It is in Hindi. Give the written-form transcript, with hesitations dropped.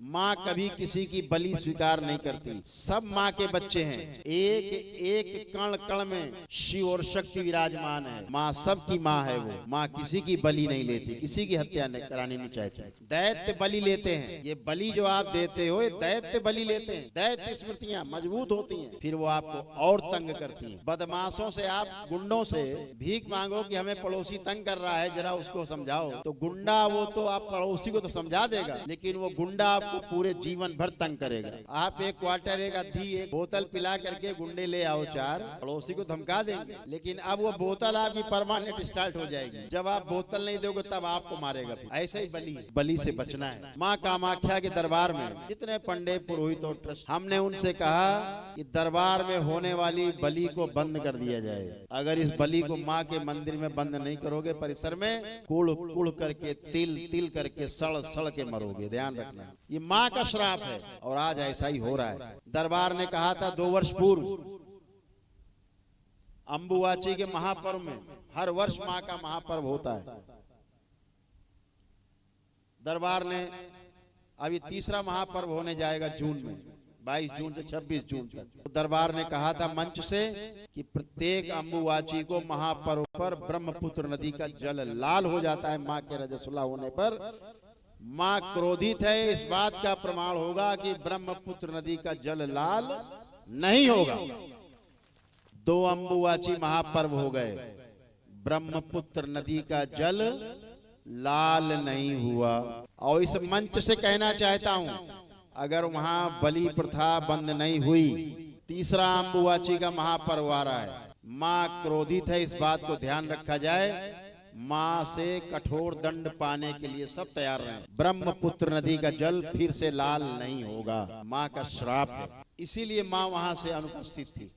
माँ कभी किसी की बलि स्वीकार नहीं करती। सब माँ के बच्चे हैं, एक एक कण कण में शिव और शक्ति विराजमान है। माँ सबकी माँ है वो। माँ किसी की बलि नहीं लेती, किसी की हत्या करानी नहीं चाहती। दैत्य बलि लेते हैं। ये बलि जो आप देते हो ये दैत्य बलि लेते हैं। दैत्य स्मृतियां मजबूत होती हैं, फिर वो आपको और तंग करती हैं। बदमाशों से, आप गुंडों से भीख मांगो कि हमें पड़ोसी तंग कर रहा है, जरा उसको समझाओ, तो गुंडा वो तो आप पड़ोसी को तो समझा देगा, लेकिन वो गुंडा आपको पूरे जीवन भर तंग करेगा। आप एक क्वार्टर, एक आधी, एक बोतल पिला करके गुंडे ले आओ चार, पड़ोसी को धमका देंगे, लेकिन अब वो बोतल आपकी परमानेंट स्टार्ट हो जाएगी। जब आप बोतल नहीं दोगे तब आपको मारेगा। ऐसे ही बलि से बचना है। माँ कामाख्या के दरबार में जितने पंडित, पुरोहित और ट्रस्ट, हमने उनसे कहा कि दरबार में होने वाली बलि को बंद कर दिया जाए। अगर इस बलि को माँ के मंदिर में बंद नहीं करोगे, परिसर में कुड़ कुड़ करके, तिल तिल करके, सड़ सड़ के मरोगे। ध्यान रखना, ये माँ का श्राप है और आज ऐसा ही हो रहा है। दरबार ने कहा था 2 वर्ष पूर्व अंबुवाची के महापर्व में, हर वर्ष माँ का महापर्व होता है। दरबार ने अभी तीसरा महापर्व होने जाएगा जून में, 22 जून से 26 जून तक। तो दरबार ने कहा था मंच से कि प्रत्येक अंबुवाची को महापर्व पर ब्रह्मपुत्र नदी का जल लाल हो जाता है। माँ के रजस्वला होने पर माँ क्रोधित है, इस बात का प्रमाण होगा कि ब्रह्मपुत्र नदी का जल लाल नहीं होगा। 2 अंबुवाची महापर्व हो गए, ब्रह्मपुत्र नदी का जल लाल नहीं हुआ। और इस मंच से कहना चाहता हूं, अगर वहां बलि प्रथा बंद नहीं हुई, तीसरा अंबुवाची का महापर्व आ रहा है, माँ क्रोधित है, इस बात को ध्यान रखा जाए। माँ से कठोर दंड पाने के लिए सब तैयार रहें। ब्रह्मपुत्र नदी का जल फिर से लाल नहीं होगा, माँ का श्राप है। इसीलिए माँ वहां से अनुपस्थित थी।